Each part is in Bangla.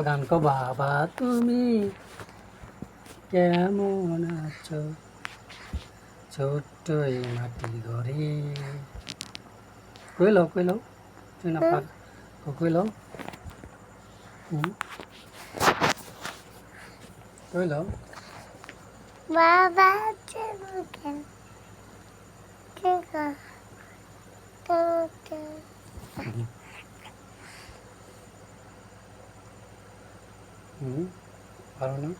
গান কো বাবা তুমি কেমন আছো ছোট্ট এই মাটির ঘরে কইলো তুই না পার কইলো কইলো বাবা কেন কেন পারো না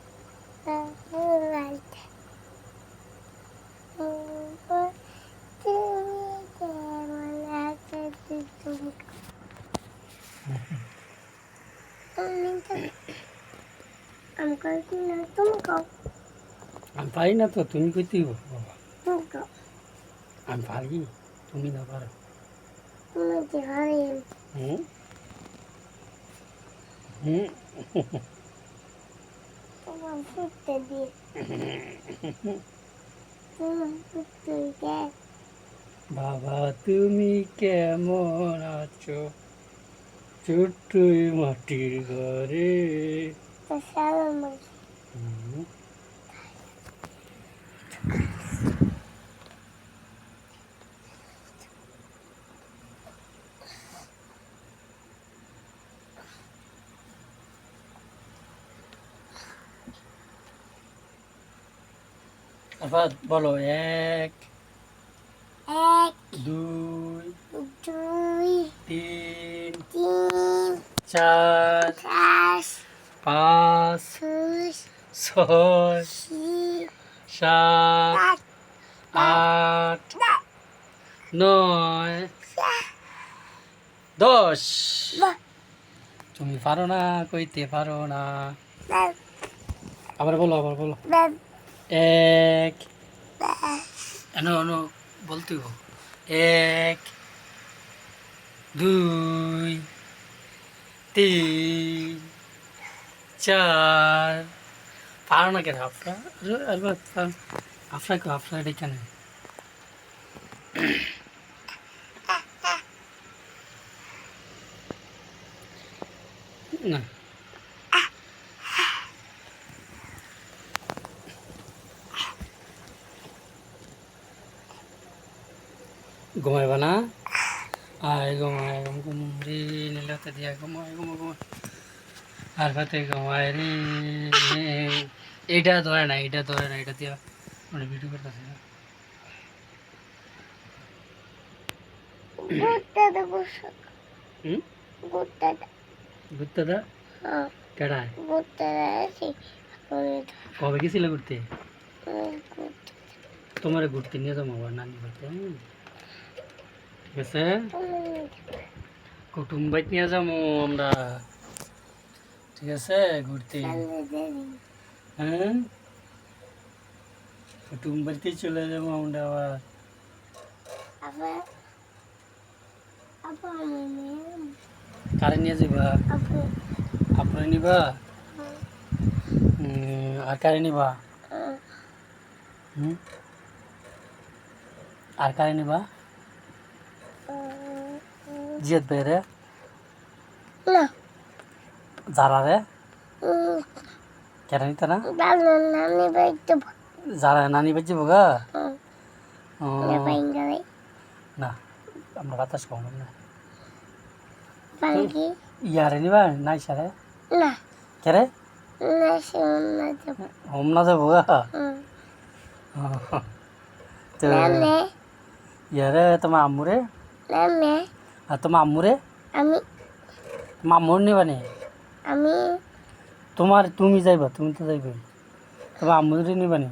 আমি পারি না তো তুমি কইতেই বাবা আমি পারি তুমি না পারো হুম হুম বাবা তুমি কেমন আছো ছোট্ট এই মাটির ঘরে হুম। আবার বলো এক দুই তিন চার পাঁচ ছয় সাত আট নয় 10 তুমি পারো না কইতে পারো না আবার বলো এক এনো বলতে গো এক দুই তিন চার পারো না কেন আফরা এটা কেন না ঘুমাইবা না আয় ঘুমায় রে নীলাতে দিয়া ঘুমায় আর ভাতে ঘুমায় রে এটা ধরে না এটা দিয়া মানে ভিডিও করতেছে না ঘুরতে দা কেডা কবে গেছিলে ঘুরতে তোমার ঘুরতে নিয়ে যাবো আবার নানি বাড়িতে ঠিক আছে কুটুম বাইক নিয়ে যাবো আমরা ঠিক আছে ঘুরতে হ্যাঁ কুটুম বাড়িতে চলে যাবো আমরা আবার কারে নিয়ে যাবা আপনার নিবা আর কারে নিবা আর কারে নিবা জিয়ত ভাই রে যারা রে কেন নিতে না যারা নানি বাজি বগা না আমরা বাতাস খাও না ইয়ারে নিবা নাই সারে কেরে হোম না যাবো তো ইয়ারে তোমার আম্মুরে আর তোমার আম্মুরে তোমার আম্মুর নিবা নি তুমি যাইবা তুমি তো যাইবে তোমার আম্মুরে নিবা নি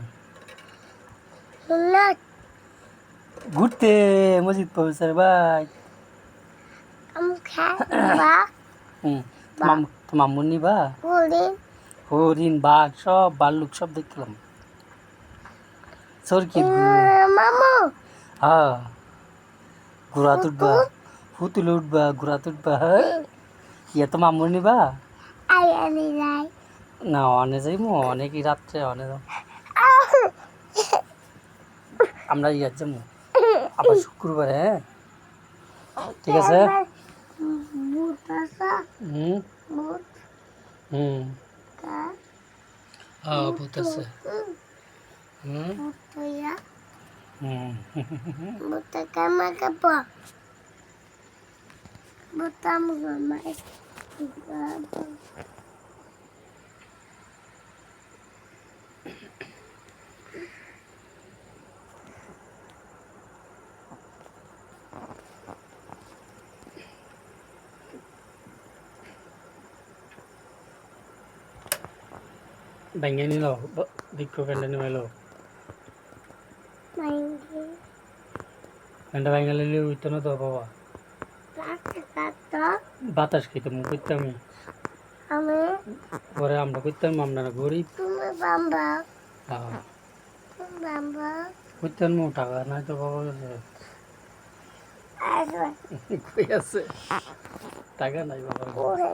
ঘুরতে মসজিদ পৌঁছার ভাই তোমার আম্মুর নিবা হরিণ বাঘ সব ভাল্লুক সব দেখলাম সরকি হ্যাঁ ঘোরা তুটবা ফুতুলে উঠবা ঘোরা তুটবা ইয়া তো মামুর নিবা না অনে যাইমু অনেকই রাত্রে অনে যাম আমরা ইয়ার যাবো আবার শুক্রবার, হ্যাঁ ঠিক আছে। ভূত আছে হুম ভূত হুম কা হ্যাঁ ভূত আছে। হুম ভূত হইয়া হুম ভূত কামা কাপা ভূত আমাকে ভেঙে নিল বৃক্ষ কেন্দ্র নিল মাইন্ডে কেন্দ্র ভেঙে নিলে উঠতো না তো বাবা। রাতে কাটা বাতাস খেতে মুখ করতে আমি আমি পরে আমরা করতাম, আমরা না গরিব। তুমি বাম্বা হ্যাঁ বাম্বা করতাম টাকা নাই তো বাবা কাছে। আসবে কই আছে টাকা নাই বাবার কাছে। ওরে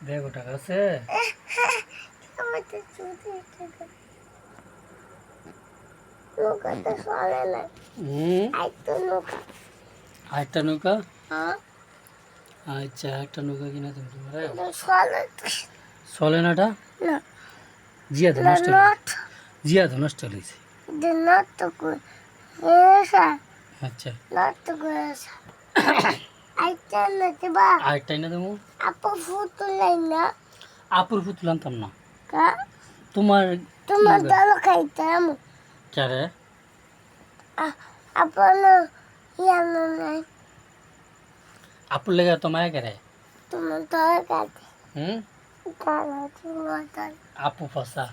দেখো টাকা আছে। আমাদের চুদি থেকে নৌকাতে চলে না আই তো নৌকা আরেকটা নৌকা, হ্যাঁ আচ্ছা একটা নৌকা কিনা তুমি তোমার চলে চলে নাটা না জিয়া তো নষ্ট নট জিয়া তো নষ্ট হয়েছে। the not to go yes আচ্ছা not to go yes I tell it ba আরেকটাই না দেবো। apo foto laina আপুর পুতুল আনতাম না ka তোমার tuma dalo kaitam চারে apo no yana nai আপুর লেগে তোমায় কেরে। tuma dalo kati হুম dalo tuma dalo আপু ফসা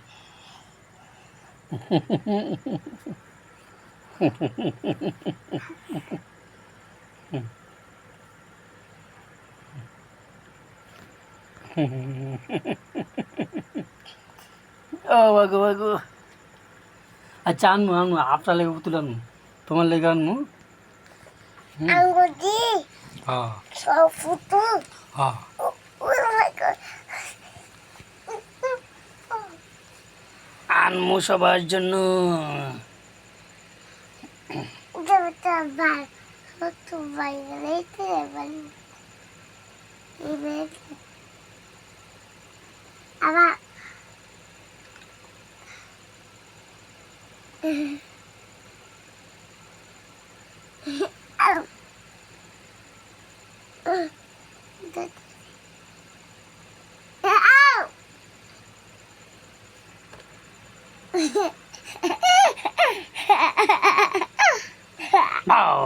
ও বাগু বাগু আচ্ছা আনমু আনমু আপনার লেগে পুতুল আনমু তোমার লেগে আনমু। angodi হ্যাঁ so foto হ্যাঁ oh my god আনমু সবার জন্য। Jota bar foto vai leite vai ibe aba Au. Au. আও